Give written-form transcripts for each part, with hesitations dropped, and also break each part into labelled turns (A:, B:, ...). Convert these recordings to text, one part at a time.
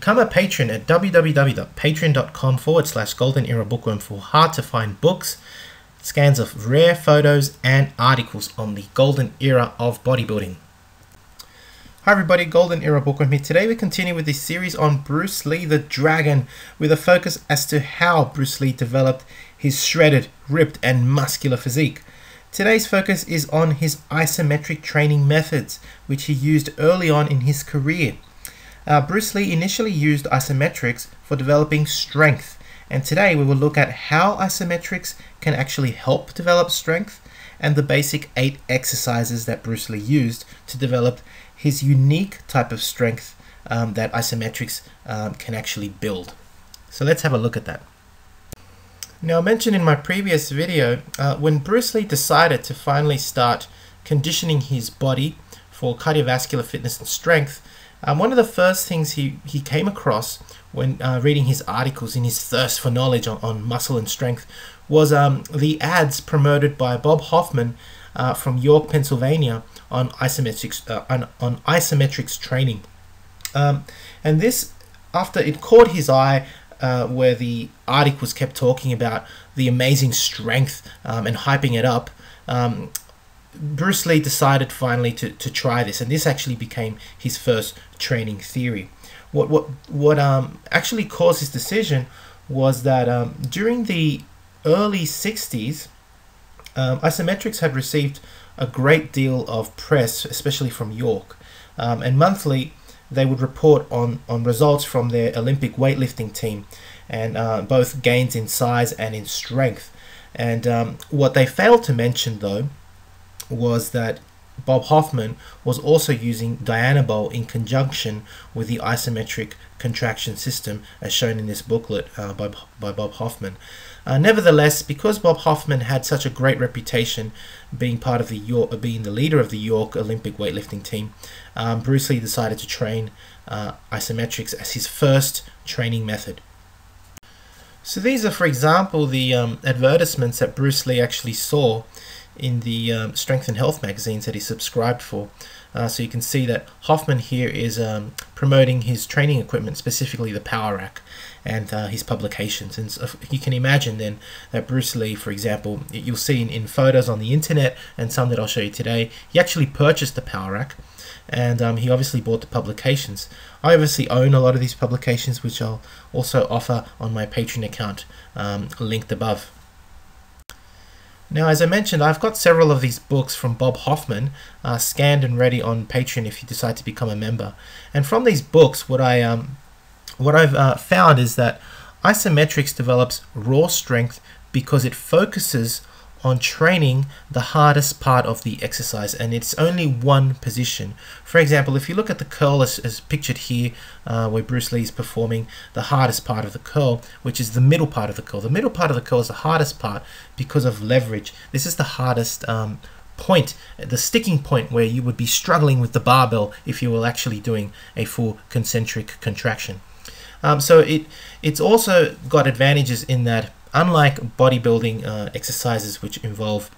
A: become a patron at www.patreon.com/Golden Era Bookworm for hard to find books, scans of rare photos and articles on the golden era of bodybuilding. Hi everybody, Golden Era Bookworm here. Today we continue with this series on Bruce Lee the Dragon, with a focus as to how Bruce Lee developed his shredded, ripped and muscular physique. Today's focus is on his isometric training methods, which he used early on in his career. Bruce Lee initially used isometrics for developing strength, and today we will look at how isometrics can actually help develop strength and the basic 8 exercises that Bruce Lee used to develop his unique type of strength that isometrics can actually build. So let's have a look at that. Now, I mentioned in my previous video, when Bruce Lee decided to finally start conditioning his body for cardiovascular fitness and strength, one of the first things he came across when reading his articles in his thirst for knowledge on muscle and strength was the ads promoted by Bob Hoffman from York, Pennsylvania on isometrics training. And this, after it caught his eye, where the articles kept talking about the amazing strength and hyping it up, Bruce Lee decided finally to try this, and this actually became his first training theory. What actually caused his decision was that during the early 60s, isometrics had received a great deal of press, especially from York, and monthly they would report on results from their Olympic weightlifting team, and both gains in size and in strength. And what they failed to mention, though, was that Bob Hoffman was also using Dianabol in conjunction with the isometric contraction system, as shown in this booklet by Bob Hoffman. Nevertheless, because Bob Hoffman had such a great reputation being part of being the leader of the York Olympic weightlifting team, Bruce Lee decided to train isometrics as his first training method. So these are, for example, the advertisements that Bruce Lee actually saw in the Strength and Health magazines that he subscribed for. So you can see that Hoffman here is promoting his training equipment, specifically the Power Rack, and his publications. And so you can imagine then that Bruce Lee, for example, you'll see in photos on the internet and some that I'll show you today, he actually purchased the Power Rack, and he obviously bought the publications. I obviously own a lot of these publications, which I'll also offer on my Patreon account, linked above. Now, as I mentioned, I've got several of these books from Bob Hoffman scanned and ready on Patreon if you decide to become a member. And from these books, what I've found is that isometrics develops raw strength because it focuses on training the hardest part of the exercise, and it's only one position. For example, if you look at the curl as pictured here, where Bruce Lee is performing the hardest part of the curl, which is the middle part of the curl. The middle part of the curl is the hardest part because of leverage. This is the hardest point, the sticking point where you would be struggling with the barbell if you were actually doing a full concentric contraction. So it's also got advantages in that, unlike bodybuilding exercises which involve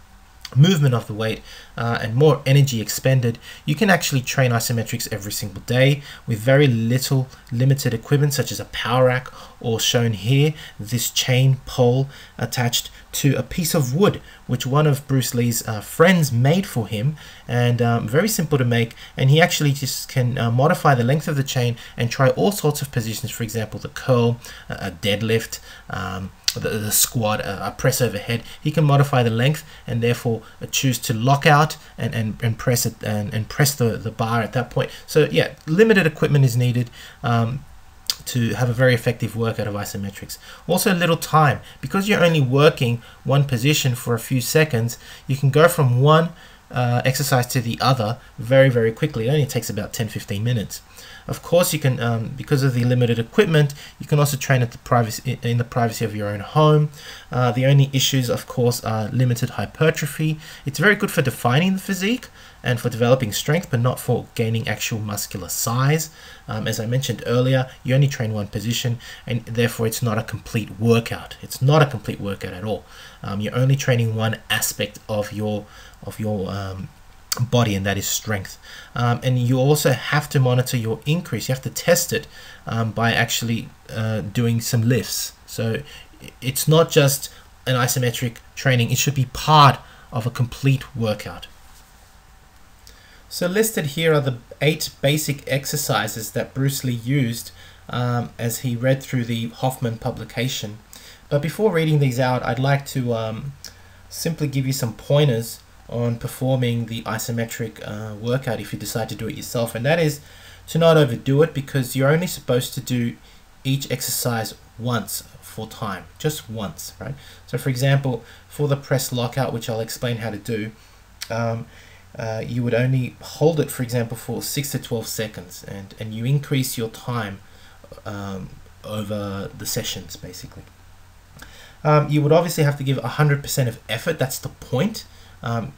A: movement of the weight and more energy expended, you can actually train isometrics every single day with very little limited equipment, such as a power rack, or shown here, this chain pole attached to a piece of wood which one of Bruce Lee's friends made for him, and very simple to make, and he actually just can modify the length of the chain and try all sorts of positions. For example, the curl, a deadlift, the squat, a press overhead. He can modify the length and therefore choose to lock out and press it and press the bar at that point. So yeah, limited equipment is needed to have a very effective workout of isometrics. Also little time, because you're only working one position for a few seconds, you can go from one exercise to the other very quickly. It only takes about 10-15 minutes. Of course, you can, because of the limited equipment, you can also train at in the privacy of your own home. The only issues, of course, are limited hypertrophy. It's very good for defining the physique and for developing strength, but not for gaining actual muscular size. As I mentioned earlier, you only train one position, and therefore it's not a complete workout. It's not a complete workout at all. You're only training one aspect of your body, and that is strength. And you also have to monitor your increase. You have to test it by actually doing some lifts. So it's not just an isometric training, it should be part of a complete workout. So listed here are the 8 basic exercises that Bruce Lee used as he read through the Hoffman publication. But before reading these out, I'd like to simply give you some pointers on performing the isometric workout if you decide to do it yourself, and that is to not overdo it, because you're only supposed to do each exercise once for time, just once, right? So for example, for the press lockout, which I'll explain how to do, you would only hold it, for example, for 6 to 12 seconds, and you increase your time over the sessions, basically. You would obviously have to give 100% of effort. That's the point.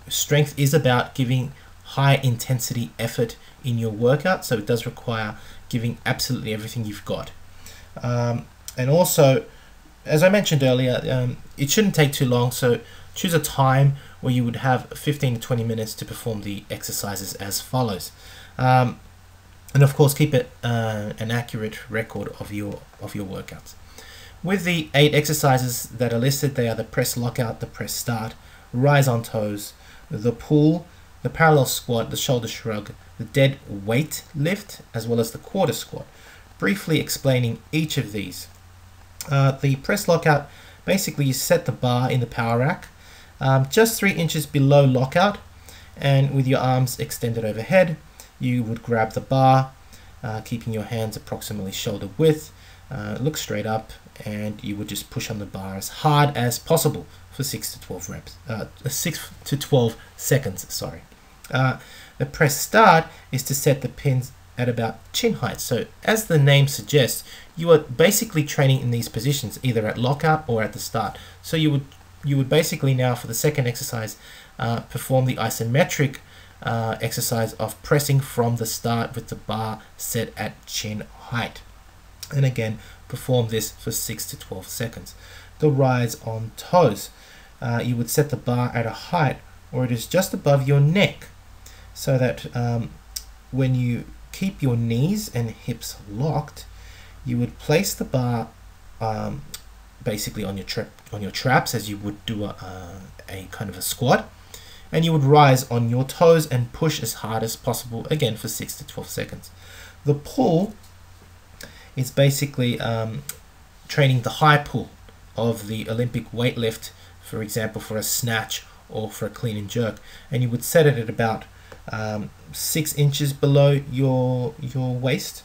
A: Strength is about giving high intensity effort in your workout, so it does require giving absolutely everything you've got. And also, as I mentioned earlier, it shouldn't take too long, so choose a time where you would have 15 to 20 minutes to perform the exercises as follows. And of course, keep it an accurate record of your workouts. With the 8 exercises that are listed, they are the press lockout, the press start, rise on toes, the pull, the parallel squat, the shoulder shrug, the dead weight lift, as well as the quarter squat. Briefly explaining each of these. The press lockout, basically you set the bar in the power rack just 3 inches below lockout, and with your arms extended overhead, you would grab the bar, keeping your hands approximately shoulder width, look straight up, and you would just push on the bar as hard as possible for 6 to 12 reps, 6 to 12 seconds, sorry. The press start is to set the pins at about chin height. So as the name suggests, you are basically training in these positions, either at lockout or at the start. So you would basically now, for the second exercise, perform the isometric exercise of pressing from the start with the bar set at chin height. And again, perform this for 6 to 12 seconds. The rise on toes. You would set the bar at a height where it is just above your neck, so that when you keep your knees and hips locked, you would place the bar basically on your traps, as you would do a kind of a squat, and you would rise on your toes and push as hard as possible, again for 6 to 12 seconds. The pull is basically training the high pull of the Olympic weightlift, for example for a snatch or for a clean and jerk, and you would set it at about 6 inches below your waist,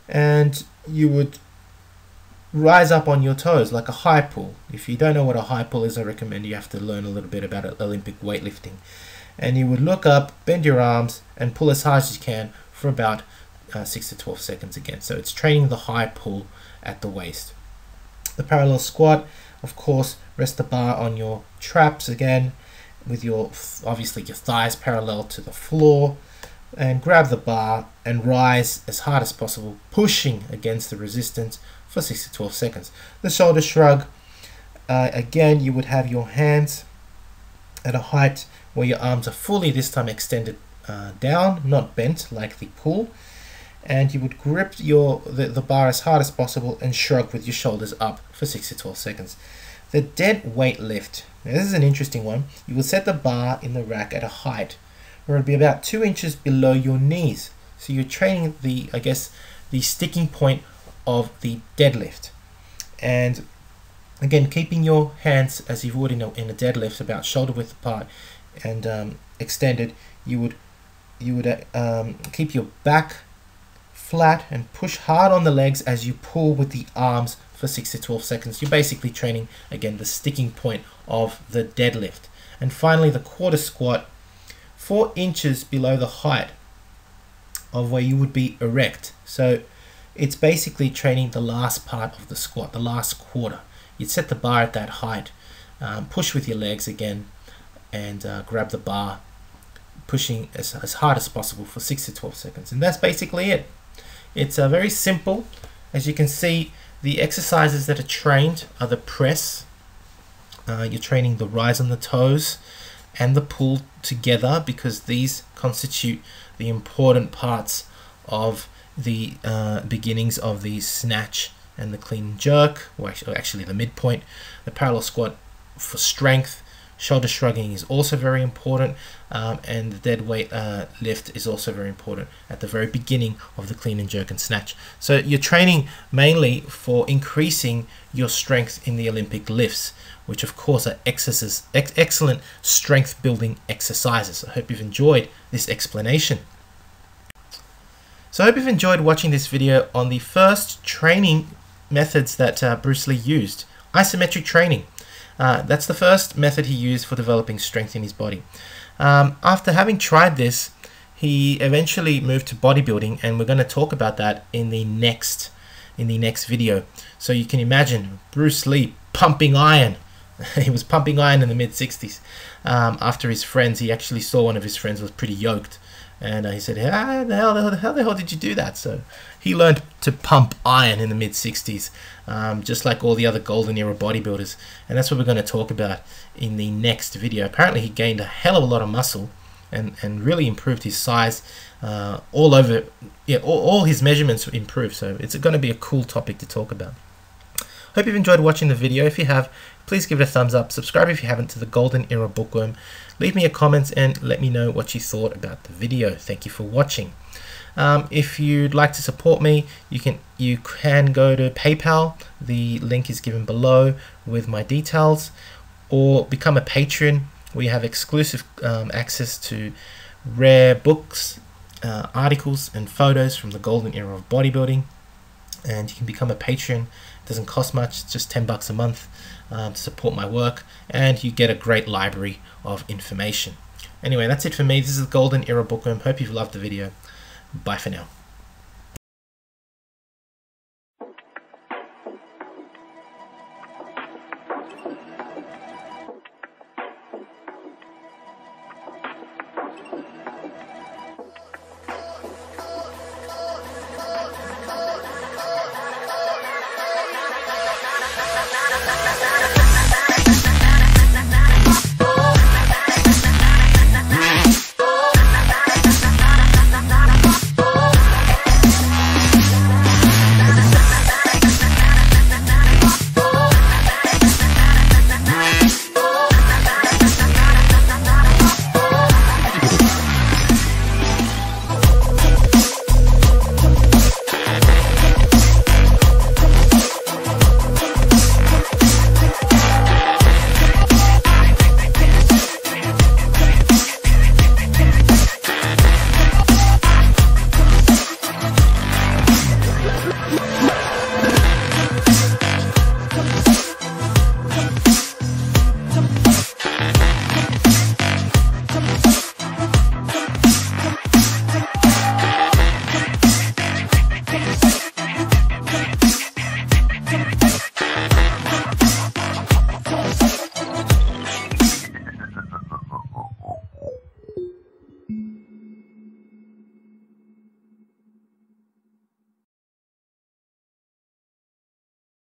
A: and you would rise up on your toes like a high pull. If you don't know what a high pull is, I recommend you have to learn a little bit about Olympic weightlifting. And you would look up, bend your arms, and pull as hard as you can for about 6 to 12 seconds again. So it's training the high pull at the waist. The parallel squat, of course, rest the bar on your traps again, with your obviously your thighs parallel to the floor, and grab the bar and rise as hard as possible, pushing against the resistance for 6 to 12 seconds. The shoulder shrug, again, you would have your hands at a height where your arms are fully, this time extended down, not bent like the pull, and you would grip the bar as hard as possible and shrug with your shoulders up for 6 to 12 seconds. The dead weight lift. Now this is an interesting one. You will set the bar in the rack at a height where it will be about 2 inches below your knees. So you're training the sticking point of the deadlift. And again, keeping your hands as you would in a deadlift about shoulder width apart and extended, you would keep your back flat and push hard on the legs as you pull with the arms for 6 to 12 seconds. You're basically training, again, the sticking point of the deadlift. And finally, the quarter squat, 4 inches below the height of where you would be erect. So it's basically training the last part of the squat, the last quarter. You'd set the bar at that height, push with your legs again, and grab the bar, pushing as hard as possible for 6 to 12 seconds. And that's basically it. It's very simple. As you can see, the exercises that are trained are the press. You're training the rise on the toes, and the pull together, because these constitute the important parts of the beginnings of the snatch and the clean and jerk, or actually the midpoint. The parallel squat for strength. Shoulder shrugging is also very important, and the dead weight lift is also very important at the very beginning of the clean and jerk and snatch. So you're training mainly for increasing your strength in the Olympic lifts, which of course are excellent strength building exercises. I hope you've enjoyed this explanation. So I hope you've enjoyed watching this video on the first training methods that Bruce Lee used. Isometric training. That's the first method he used for developing strength in his body. After having tried this, he eventually moved to bodybuilding, and we're going to talk about that in the next video. So you can imagine Bruce Lee pumping iron. He was pumping iron in the mid-60s. After his friends, he actually saw one of his friends was pretty yoked, and he said, how the hell did you do that? So he learned to pump iron in the mid-60s, just like all the other golden era bodybuilders. And that's what we're going to talk about in the next video. Apparently he gained a hell of a lot of muscle and really improved his size all over. Yeah, all his measurements improved. So it's going to be a cool topic to talk about. Hope you've enjoyed watching the video. If you have, please give it a thumbs up. Subscribe if you haven't to the Golden Era Bookworm. Leave me a comment and let me know what you thought about the video. Thank you for watching. If you'd like to support me, you can go to PayPal. The link is given below with my details, or become a patron. We have exclusive access to rare books, articles, and photos from the golden era of bodybuilding. And you can become a patron. It doesn't cost much, it's just $10 a month to support my work, and you get a great library of information. Anyway, that's it for me. This is the Golden Era Bookworm. Hope you've loved the video. Bye for now.
B: Na na na na na na na na na na.